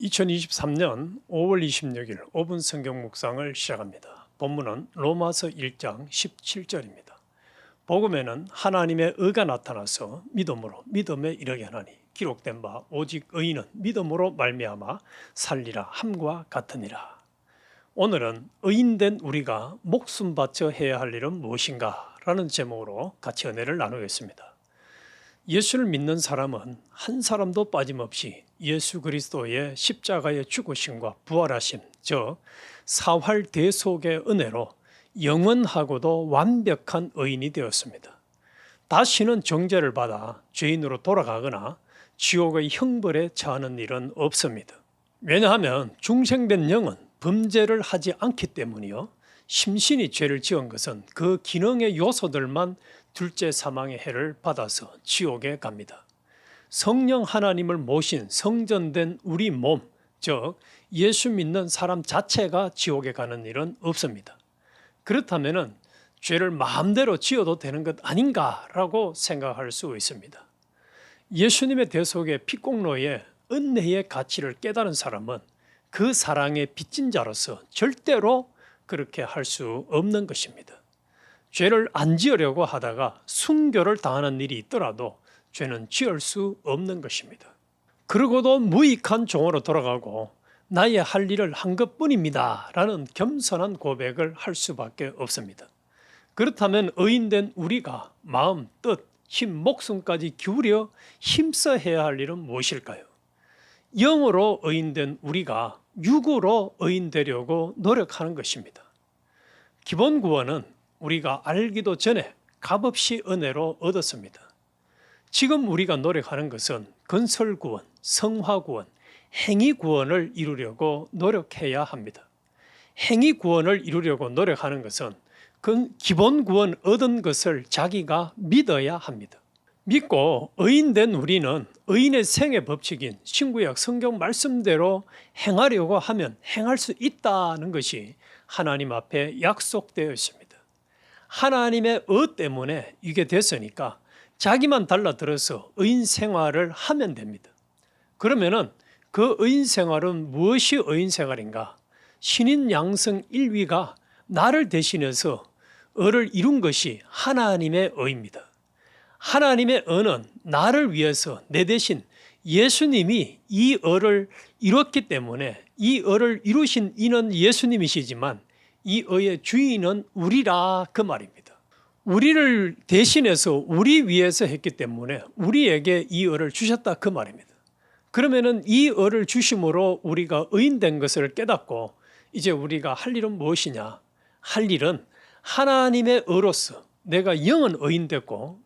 2023년 5월 26일 5분 성경 묵상을 시작합니다. 본문은 로마서 1장 17절입니다. 복음에는 하나님의 의가 나타나서 믿음으로 믿음에 이르게 하나니 기록된 바 오직 의인은 믿음으로 말미암아 살리라 함과 같으니라. 오늘은 의인된 우리가 목숨 바쳐 해야 할 일은 무엇인가 라는 제목으로 같이 은혜를 나누겠습니다. 예수를 믿는 사람은 한 사람도 빠짐없이 예수 그리스도의 십자가의 죽으심과 부활하심, 즉 사활 대속의 은혜로 영원하고도 완벽한 의인이 되었습니다. 다시는 정죄를 받아 죄인으로 돌아가거나 지옥의 형벌에 처하는 일은 없습니다. 왜냐하면 중생된 영은 범죄를 하지 않기 때문이요, 심신이 죄를 지은 것은 그 기능의 요소들만 둘째 사망의 해를 받아서 지옥에 갑니다. 성령 하나님을 모신 성전된 우리 몸, 즉 예수 믿는 사람 자체가 지옥에 가는 일은 없습니다. 그렇다면 죄를 마음대로 지어도 되는 것 아닌가라고 생각할 수 있습니다. 예수님의 대속의 피공로의 은혜의 가치를 깨달은 사람은 그 사랑의 빚진 자로서 절대로 그렇게 할 수 없는 것입니다. 죄를 안 지으려고 하다가 순교를 당하는 일이 있더라도 죄는 지을 수 없는 것입니다. 그러고도 무익한 종으로 돌아가고 나의 할 일을 한 것뿐입니다 라는 겸손한 고백을 할 수밖에 없습니다. 그렇다면 의인된 우리가 마음, 뜻, 힘, 목숨까지 기울여 힘써 해야 할 일은 무엇일까요? 영으로 의인된 우리가 육으로 의인되려고 노력하는 것입니다. 기본 구원은 우리가 알기도 전에 값없이 은혜로 얻었습니다. 지금 우리가 노력하는 것은 건설 구원, 성화 구원, 행위 구원을 이루려고 노력해야 합니다. 행위 구원을 이루려고 노력하는 것은 그 기본 구원 얻은 것을 자기가 믿어야 합니다. 믿고 의인된 우리는 의인의 생애 법칙인 신구약 성경 말씀대로 행하려고 하면 행할 수 있다는 것이 하나님 앞에 약속되어 있습니다. 하나님의 의 때문에 이게 됐으니까 자기만 달라들어서 의인 생활을 하면 됩니다. 그러면은 그 의인 생활은 무엇이 의인 생활인가? 신인 양성 1위가 나를 대신해서 의를 이룬 것이 하나님의 의입니다. 하나님의 의는 나를 위해서 내 대신 예수님이 이 의를 이뤘기 때문에 이 의를 이루신 이는 예수님이시지만 이 의의 주인은 우리라 그 말입니다. 우리를 대신해서 우리 위해서 했기 때문에 우리에게 이 의를 주셨다 그 말입니다. 그러면은 이 의를 주심으로 우리가 의인된 것을 깨닫고 이제 우리가 할 일은 무엇이냐? 할 일은 하나님의 의로서 내가 영은 의인됐고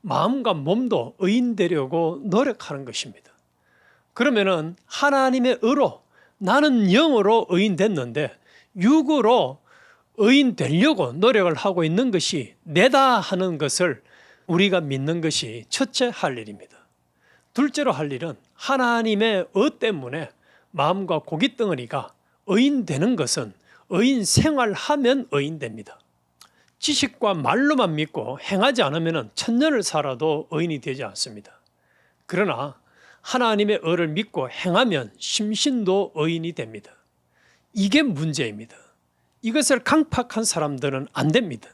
마음과 몸도 의인되려고 노력하는 것입니다. 그러면은 하나님의 의로 나는 영으로 의인됐는데 육으로 의인 되려고 노력을 하고 있는 것이 내다 하는 것을 우리가 믿는 것이 첫째 할 일입니다. 둘째로 할 일은 하나님의 의 때문에 마음과 고깃덩어리가 의인되는 것은 의인 생활하면 의인됩니다. 지식과 말로만 믿고 행하지 않으면 천년을 살아도 의인이 되지 않습니다. 그러나 하나님의 의를 믿고 행하면 심신도 의인이 됩니다. 이게 문제입니다. 이것을 강팍한 사람들은 안 됩니다.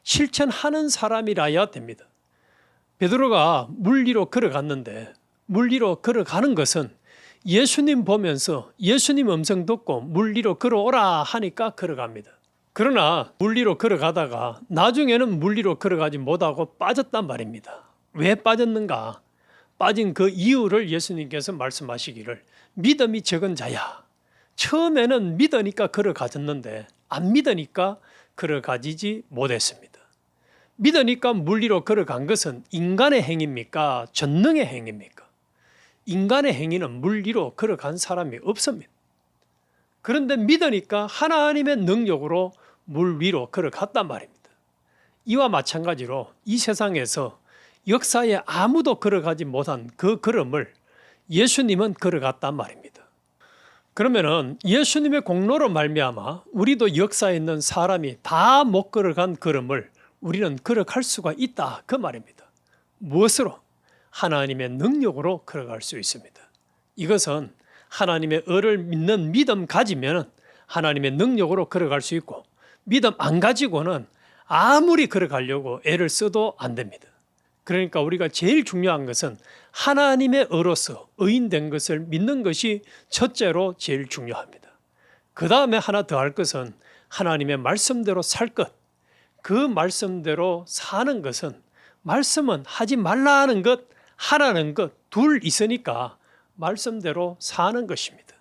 실천하는 사람이라야 됩니다. 베드로가 물 위로 걸어갔는데 물 위로 걸어가는 것은 예수님 보면서 예수님 음성 듣고 물 위로 걸어오라 하니까 걸어갑니다. 그러나 물 위로 걸어가다가 나중에는 물 위로 걸어가지 못하고 빠졌단 말입니다. 왜 빠졌는가? 빠진 그 이유를 예수님께서 말씀하시기를 믿음이 적은 자야. 처음에는 믿으니까 걸어가졌는데 안 믿으니까 걸어가지지 못했습니다. 믿으니까 물 위로 걸어간 것은 인간의 행위입니까? 전능의 행위입니까? 인간의 행위는 물 위로 걸어간 사람이 없습니다. 그런데 믿으니까 하나님의 능력으로 물 위로 걸어갔단 말입니다. 이와 마찬가지로 이 세상에서 역사에 아무도 걸어가지 못한 그 걸음을 예수님은 걸어갔단 말입니다. 그러면은 예수님의 공로로 말미암아 우리도 역사에 있는 사람이 다 못 걸어간 걸음을 우리는 걸어갈 수가 있다 그 말입니다. 무엇으로? 하나님의 능력으로 걸어갈 수 있습니다. 이것은 하나님의 의를 믿는 믿음 가지면 하나님의 능력으로 걸어갈 수 있고, 믿음 안 가지고는 아무리 걸어가려고 애를 써도 안 됩니다. 그러니까 우리가 제일 중요한 것은 하나님의 의로서 의인된 것을 믿는 것이 첫째로 제일 중요합니다. 그 다음에 하나 더 할 것은 하나님의 말씀대로 살 것. 그 말씀대로 사는 것은, 말씀은 하지 말라는 것, 하라는 것 둘 있으니까 말씀대로 사는 것입니다.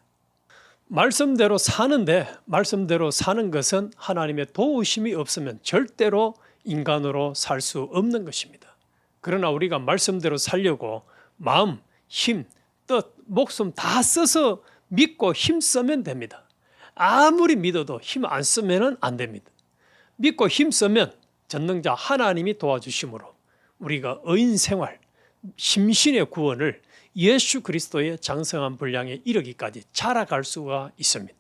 말씀대로 사는데, 말씀대로 사는 것은 하나님의 도우심이 없으면 절대로 인간으로 살 수 없는 것입니다. 그러나 우리가 말씀대로 살려고 마음, 힘, 뜻, 목숨 다 써서 믿고 힘 쓰면 됩니다. 아무리 믿어도 힘 안 쓰면 안 됩니다. 믿고 힘 쓰면 전능자 하나님이 도와주심으로 우리가 의인 생활, 심신의 구원을 예수 그리스도의 장성한 분량에 이르기까지 자라갈 수가 있습니다.